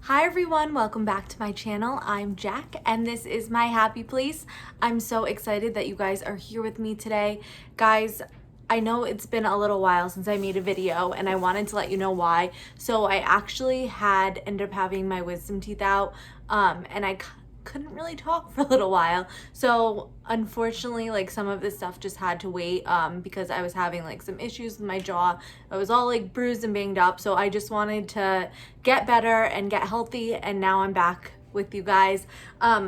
Hi everyone, welcome back to my channel. I'm Jack and this is my happy place. I'm so excited that you guys are here with me today. Guys, I know it's been a little while since I made a video and I wanted to let you know why. So I actually ended up having my wisdom teeth out and I couldn't really talk for a little while. So unfortunately, like some of this stuff just had to wait because I was having like some issues with my jaw. I was all like bruised and banged up. So I just wanted to get better and get healthy, and now I'm back with you guys.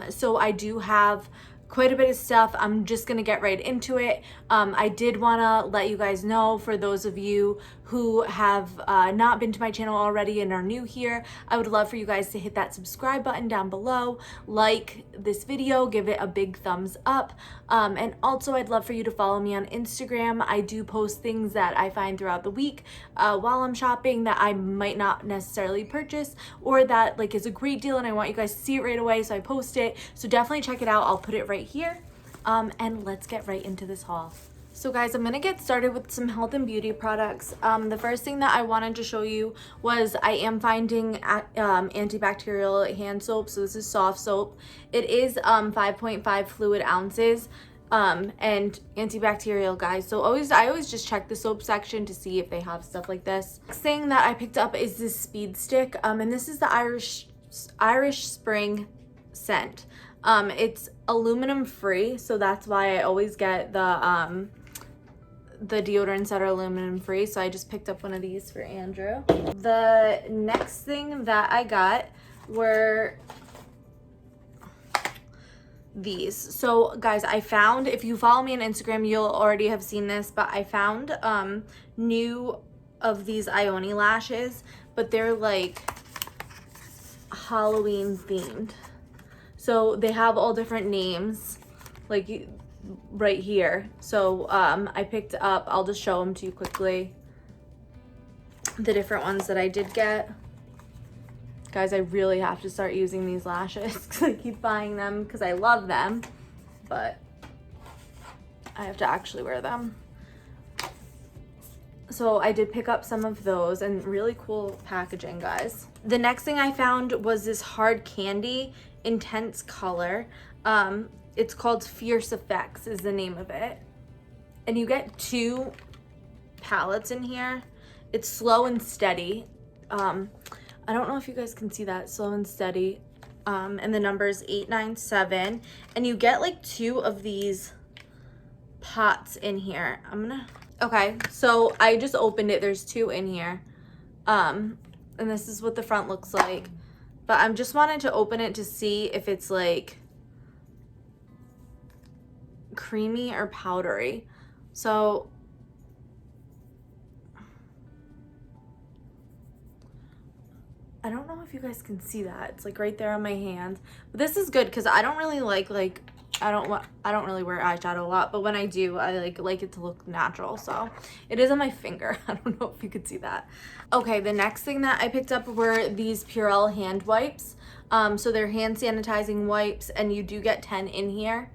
So I do have quite a bit of stuff. I'm just gonna get right into it. I did wanna let you guys know, for those of you who have not been to my channel already and are new here, I would love for you guys to hit that subscribe button down below, like this video, give it a big thumbs up, and also I'd love for you to follow me on Instagram. I do post things that I find throughout the week while I'm shopping that I might not necessarily purchase, or that like is a great deal and I want you guys to see it right away, so I post it. So definitely check it out. I'll put it right here, and let's get right into this haul. So guys, I'm gonna get started with some health and beauty products. The first thing that I wanted to show you was I am finding antibacterial hand soap. So this is soft soap. It is 5.5 fluid ounces and antibacterial, guys. So I always just check the soap section to see if they have stuff like this. Next thing that I picked up is this speed stick, and this is the Irish Spring scent. It's aluminum free, so that's why I always get the deodorants that are aluminum free. So I just picked up one of these for Andrew. The next thing that I got were these. So guys, I found, if you follow me on Instagram, you'll already have seen this, but I found new of these Ioni lashes, but they're like Halloween themed. So they have all different names, like right here. So I picked up, I'll just show them to you quickly, the different ones that I did get. Guys, I really have to start using these lashes because I keep buying them because I love them, but I have to actually wear them. So I did pick up some of those, and really cool packaging, guys. The next thing I found was this hard candy intense color. It's called Fierce Effects is the name of it, and you get 2 palettes in here. It's slow and steady. I don't know if you guys can see that, slow and steady, and the number is 897, and you get like 2 of these pots in here. Okay, so I just opened it. There's 2 in here, and this is what the front looks like. But I'm just wanted to open it to see if it's like creamy or powdery. So I don't know if you guys can see that. It's like right there on my hand. But this is good because I don't really I don't really wear eyeshadow a lot, but when I do, I like it to look natural. So it is on my finger. I don't know if you could see that. Okay, the next thing that I picked up were these Purell hand wipes. So they're hand sanitizing wipes, and you do get 10 in here.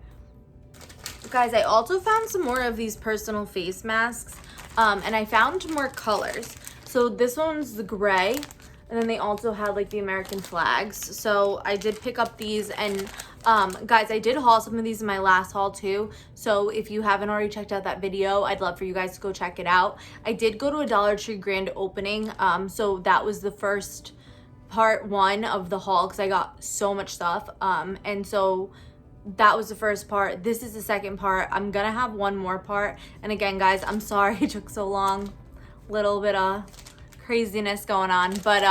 Guys, I also found some more of these personal face masks, and I found more colors. So this one's the gray, and then they also had like the American flags. So I did pick up these, and guys, I did haul some of these in my last haul too. So if you haven't already checked out that video, I'd love for you guys to go check it out. I did go to a Dollar Tree grand opening. So that was the first part 1 of the haul because I got so much stuff. And so that was the first part. This is the second part. I'm gonna have one more part. And again, guys, I'm sorry it took so long. Little bit of craziness going on, but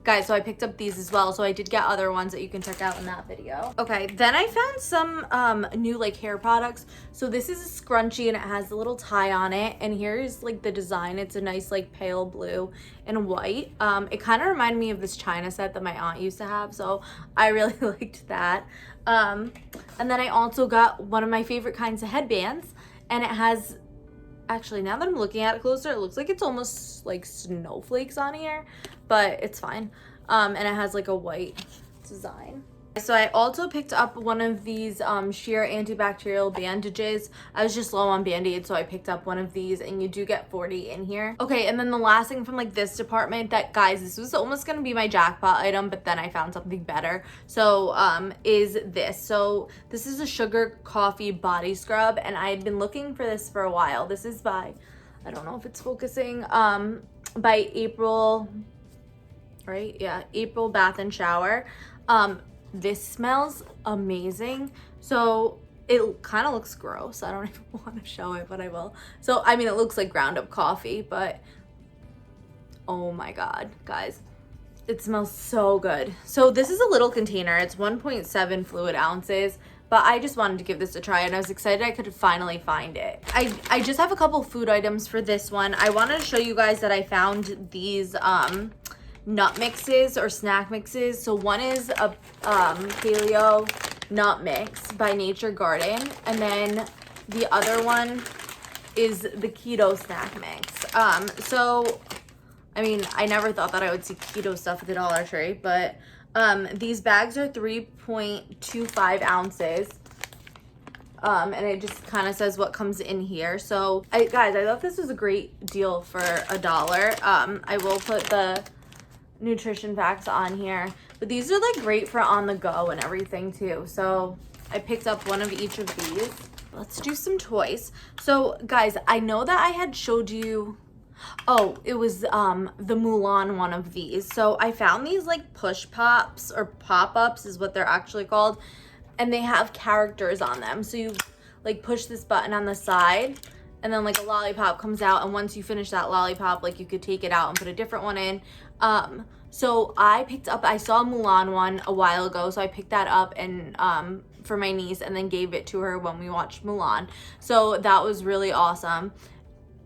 guys, so I picked up these as well. So I did get other ones that you can check out in that video. Okay, then I found some new like hair products. So this is a scrunchie, and it has a little tie on it, and here's like the design. It's a nice like pale blue and white. It kind of reminded me of this China set that my aunt used to have, so I really liked that. And then I also got one of my favorite kinds of headbands, and it has, actually, now that I'm looking at it closer, it looks like it's almost like snowflakes on here, but it's fine. And it has like a white design. So I also picked up one of these sheer antibacterial bandages. I was just low on Band-Aids, so I picked up one of these, and you do get 40 in here. Okay, and then the last thing from like this department that, guys, this was almost gonna be my jackpot item, but then I found something better. So is this. So this is a sugar coffee body scrub, and I had been looking for this for a while. This is by, I don't know if it's focusing, by April, right? Yeah, April Bath and Shower. This smells amazing. So it kind of looks gross. I don't even want to show it, but I will. So, I mean, it looks like ground up coffee, but oh my God, guys, it smells so good. So this is a little container. It's 1.7 fluid ounces, but I just wanted to give this a try, and I was excited I could finally find it. I just have a couple food items for this one. I wanted to show you guys that I found these nut mixes or snack mixes. So one is a paleo nut mix by Nature Garden, and then the other one is the keto snack mix. So I mean, I never thought that I would see keto stuff at the Dollar Tree, but these bags are 3.25 ounces. And it just kind of says what comes in here. So guys, I thought this was a great deal for $1. I will put the nutrition facts on here, but these are like great for on the go and everything too. So I picked up one of each of these. Let's do some toys. So guys, I know that I had showed you, oh, it was the Mulan one of these. So I found these like push pops, or pop-ups is what they're actually called, and they have characters on them. So you like push this button on the side, and then like a lollipop comes out, and once you finish that lollipop, like you could take it out and put a different one in. So I saw a Mulan one a while ago, so I picked that up and for my niece, and then gave it to her when we watched Mulan. So that was really awesome.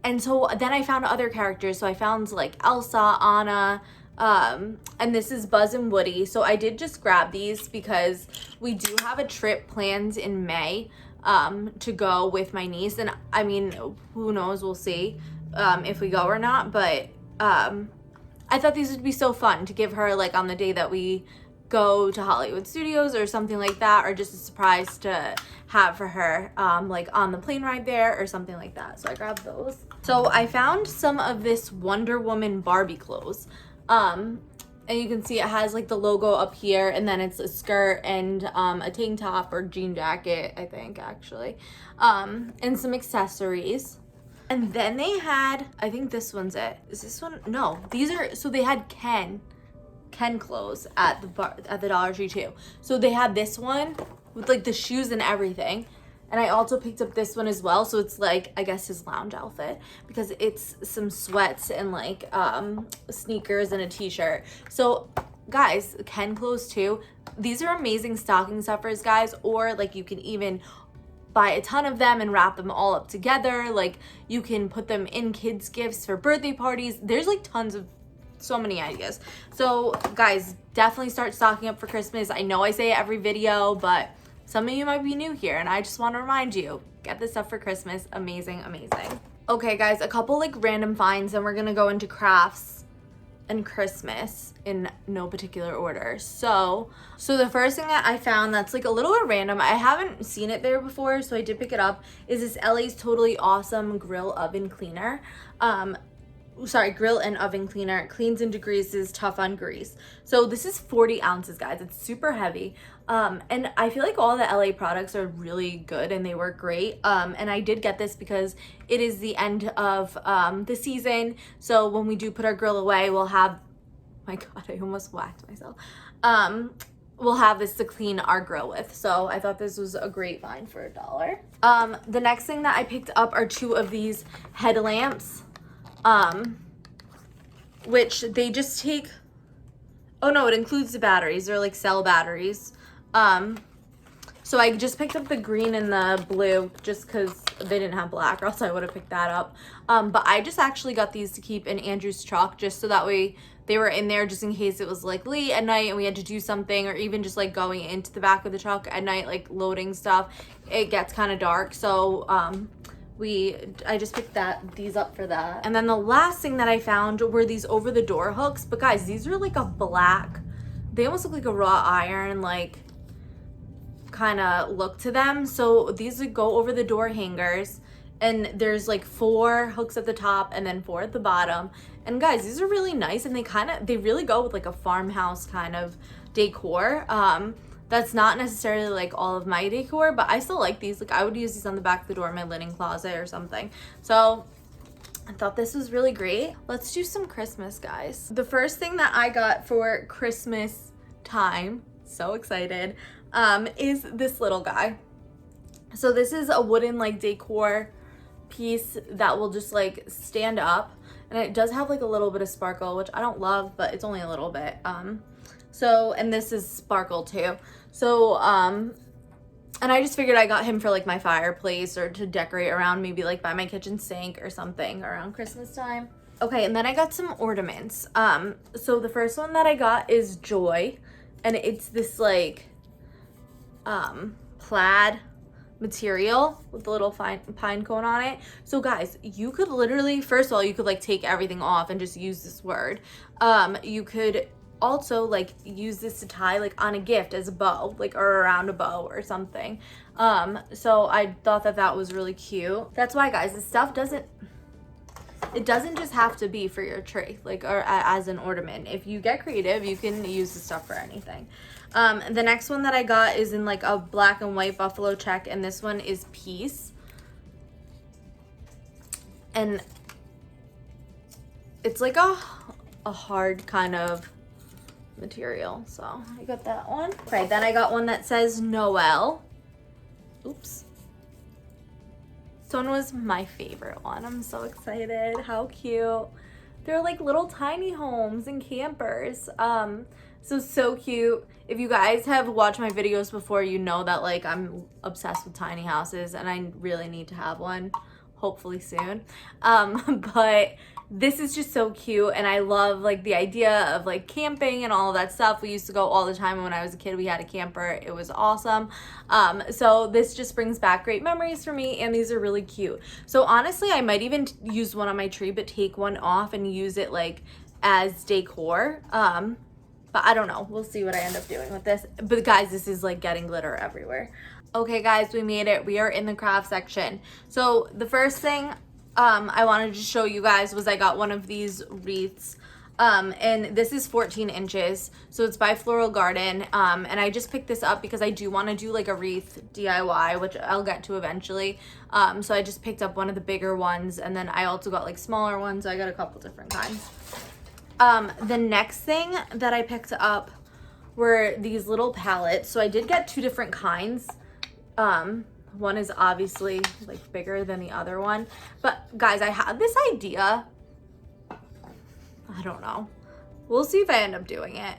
And so then I found other characters. So I found like Elsa, Anna, and this is Buzz and Woody. So I did just grab these because we do have a trip planned in May to go with my niece, and I mean, who knows, we'll see if we go or not, but I thought these would be so fun to give her like on the day that we go to Hollywood Studios or something like that, or just a surprise to have for her like on the plane ride there or something like that. So I grabbed those. So I found some of this Wonder Woman Barbie clothes, and you can see it has like the logo up here, and then it's a skirt and a tank top or jean jacket, I think actually, and some accessories. And then they had, I think this one's it. Is this one? No, these are, so they had Ken clothes at the Dollar Tree too. So they had this one with like the shoes and everything. And I also picked up this one as well. So it's like, I guess his lounge outfit, because it's some sweats and like sneakers and a t-shirt. So guys, Ken clothes too. These are amazing stocking stuffers, guys, or like you can even buy a ton of them and wrap them all up together. Like you can put them in kids' gifts for birthday parties. There's like tons of, so many ideas. So guys, definitely start stocking up for Christmas. I know I say it every video, but some of you might be new here, and I just want to remind you, get this stuff for Christmas. Amazing, amazing. Okay guys, a couple like random finds, and we're gonna go into crafts and Christmas in no particular order. So the first thing that I found that's like a little bit random, I haven't seen it there before, so I did pick it up, is this LA's Totally Awesome Grill Oven Cleaner. Grill and oven cleaner. It cleans and degreases, tough on grease. So this is 40 ounces, guys. It's super heavy. And I feel like all the LA products are really good and they work great. And I did get this because it is the end of the season. So when we do put our grill away, we'll have, my God, I almost whacked myself. We'll have this to clean our grill with. So I thought this was a great find for $1. The next thing that I picked up are 2 of these headlamps. Which they just take, oh no, it includes the batteries. They're like cell batteries. So I just picked up the green and the blue just because they didn't have black, or else I would have picked that up. But I just actually got these to keep in Andrew's truck, just so that way they were in there just in case it was like late at night and we had to do something, or even just like going into the back of the truck at night, like loading stuff. It gets kind of dark. So, I just picked these up for that. And then the last thing that I found were these over the door hooks. But guys, these are like a black, they almost look like a raw iron, like kind of look to them. So these would go over the door hangers, and there's like 4 hooks at the top and then 4 at the bottom. And guys, these are really nice, and they really go with like a farmhouse kind of decor. That's not necessarily like all of my decor, but I still like these. Like I would use these on the back of the door in my linen closet or something. So I thought this was really great. Let's do some Christmas, guys. The first thing that I got for Christmas time, so excited, is this little guy. So this is a wooden like decor piece that will just like stand up, and it does have like a little bit of sparkle, which I don't love, but it's only a little bit. And this is sparkle too. So, and I just figured I got him for like my fireplace or to decorate around, maybe like by my kitchen sink or something around Christmas time. Okay, and then I got some ornaments. So the first one that I got is Joy, and it's this like plaid material with a little pine cone on it. So guys, you could literally, first of all, you could like take everything off and just use this word. You could also like use this to tie like on a gift as a bow, like, or around a bow or something. So I thought that that was really cute. That's why, guys, this stuff doesn't just have to be for your tree, like, or as an ornament. If you get creative, you can use the stuff for anything. The next one that I got is in like a black and white buffalo check, and this one is Peace. And it's like a hard kind of material, so I got that one. Okay, then I got one that says Noel. Oops. This one was my favorite one. I'm so excited. How cute. They're like little tiny homes and campers. So cute. If you guys have watched my videos before, you know that like I'm obsessed with tiny houses, and I really need to have one, hopefully soon. But this is just so cute, and I love like the idea of like camping and all of that stuff. We used to go all the time when I was a kid. We had a camper. It was awesome. So this just brings back great memories for me, and these are really cute. So honestly, I might even use one on my tree, but take one off and use it like as decor. But I don't know. We'll see what I end up doing with this. But guys, this is like getting glitter everywhere. Okay guys, we made it. We are in the craft section. So the first thing I wanted to show you guys was I got one of these wreaths, and this is 14 inches, so it's by Floral Garden, and I just picked this up because I do want to do like a wreath DIY, which I'll get to eventually. So I just picked up one of the bigger ones, and then I also got like smaller ones, so I got a couple different kinds. The next thing that I picked up were these little palettes. So I did get 2 different kinds. One is obviously like bigger than the other one, but guys, I had this idea. I don't know. We'll see if I end up doing it.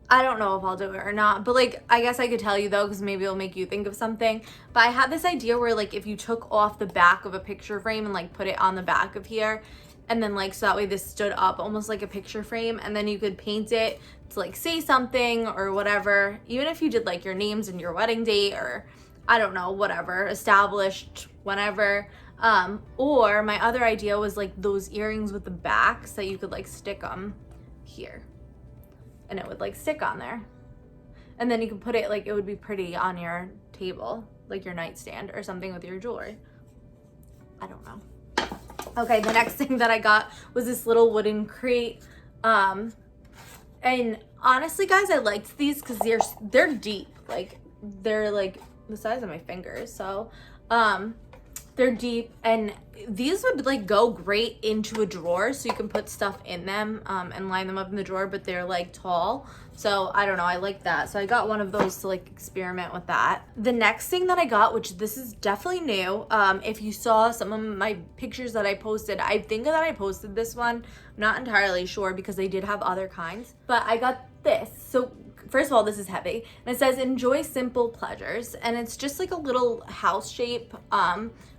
I don't know if I'll do it or not, but like, I guess I could tell you though, because maybe it'll make you think of something. But I had this idea where like, if you took off the back of a picture frame and like put it on the back of here, and then like, so that way this stood up almost like a picture frame, and then you could paint it to like say something or whatever. Even if you did like your names and your wedding date, or I don't know, whatever, established whenever. Or my other idea was like those earrings with the backs that you could like stick them here, and it would like stick on there, and then you could put it like, it would be pretty on your table, like your nightstand or something with your jewelry. I don't know. Okay, the next thing that I got was this little wooden crate. And honestly, guys, I liked these because they're deep. Like, they're like the size of my fingers. So, they're deep, and these would like go great into a drawer, so you can put stuff in them and line them up in the drawer, but they're like tall. So I don't know, I like that. So I got one of those to like experiment with that. The next thing that I got, which this is definitely new, if you saw some of my pictures that I posted, I think that I posted this one, I'm not entirely sure because they did have other kinds, but I got this. So first of all, this is heavy, and it says enjoy simple pleasures, and it's just like a little house shape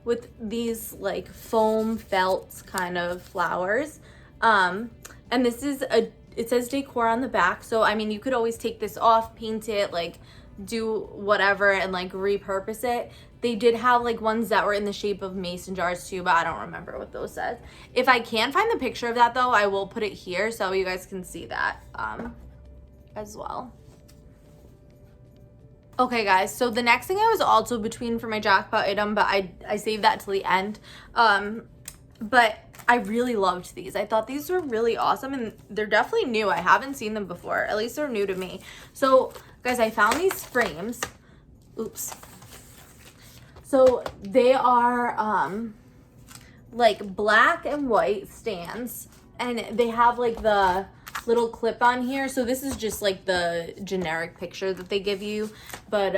with these like foam felt kind of flowers, and this is it says decor on the back. So I mean, you could always take this off, paint it, like do whatever, and like repurpose it. They did have like ones that were in the shape of mason jars too, but I don't remember what those says. If I can find the picture of that though, I will put it here so you guys can see that as well. Okay guys, so the next thing I was also between for my jackpot item, but I saved that till the end. But I really loved these. I thought these were really awesome, and they're definitely new. I haven't seen them before. At least they're new to me. So guys, I found these frames. Oops. So they are like black and white stands, and they have like the little clip on here. So this is just like the generic picture that they give you, but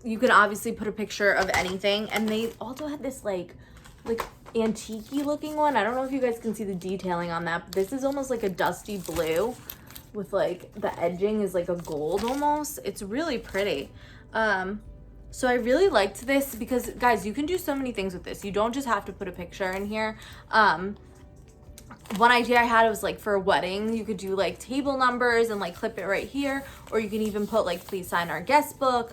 you can obviously put a picture of anything. And they also had this like antique-y looking one. I don't know if you guys can see the detailing on that, but this is almost like a dusty blue with like the edging is like a gold almost. It's really pretty. So I really liked this because guys, you can do so many things with this. You don't just have to put a picture in here. One idea I had was like for a wedding, you could do like table numbers and like clip it right here, or you can even put like please sign our guest book,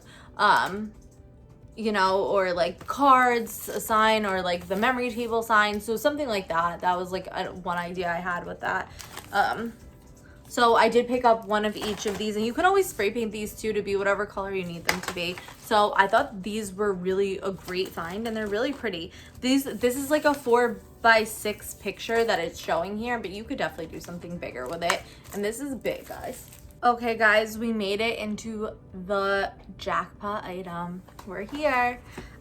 you know, or like cards, a sign, or like the memory table sign. So something like that. That was like one idea I had with that. So I did pick up one of each of these, and you can always spray paint these too to be whatever color you need them to be. So I thought these were really a great find, and they're really pretty. This is like a 4x6 picture that it's showing here, but you could definitely do something bigger with it. And this is big, guys. Okay guys, we made it into the jackpot item. We're here.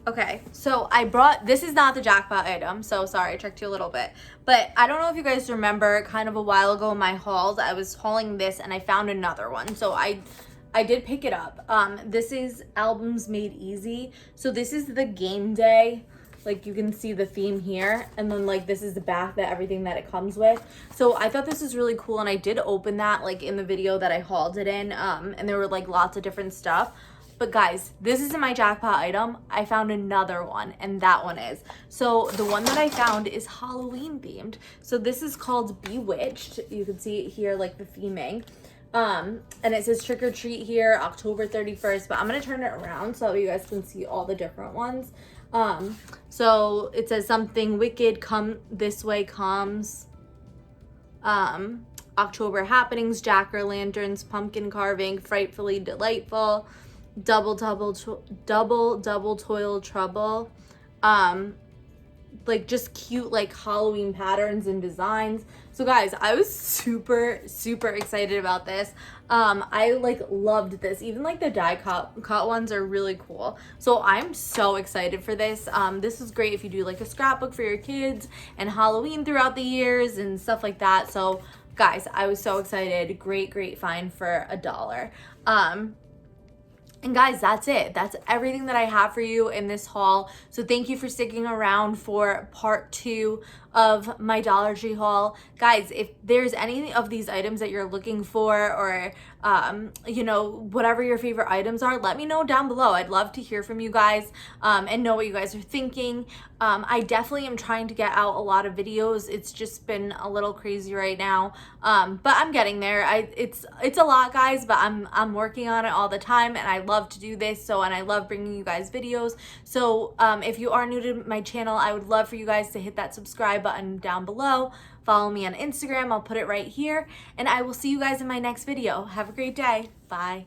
Okay, so I brought, this is not the jackpot item, so sorry, I tricked you a little bit. But I don't know if you guys remember, kind of a while ago in my hauls, I was hauling this and I found another one. So I did pick it up. This is Albums Made Easy. So this is the game day. Like you can see the theme here, and then like this is the back, that everything that it comes with. So I thought this was really cool, and I did open that like in the video that I hauled it in, and there were like lots of different stuff. But guys, this isn't my jackpot item. I found another one, and that one is. So the one that I found is Halloween themed. So this is called Bewitched. You can see it here, like the theming. And it says trick or treat here, October 31st, but I'm gonna turn it around so you guys can see all the different ones. So it says something wicked come this way comes, October happenings, jack-o'-lanterns, pumpkin carving, frightfully delightful, double toil trouble, like just cute like Halloween patterns and designs. So guys, I was super excited about this. I like loved this. Even like the die cut ones are really cool. So I'm so excited for this. This is great if you do like a scrapbook for your kids and Halloween throughout the years and stuff like that. So guys, I was so excited. Great find for $1. And guys, that's it. That's everything that I have for you in this haul. So thank you for sticking around for part 2 of my Dollar Tree haul. Guys, if there's any of these items that you're looking for, or you know, whatever your favorite items are, let me know down below. I'd love to hear from you guys and know what you guys are thinking. I definitely am trying to get out a lot of videos. It's just been a little crazy right now, but I'm getting there. It's a lot, guys, but I'm working on it all the time, and I love to do this. So, and I love bringing you guys videos. So if you are new to my channel, I would love for you guys to hit that subscribe button down below. Follow me on Instagram. I'll put it right here, and I will see you guys in my next video. Have a great day. Bye.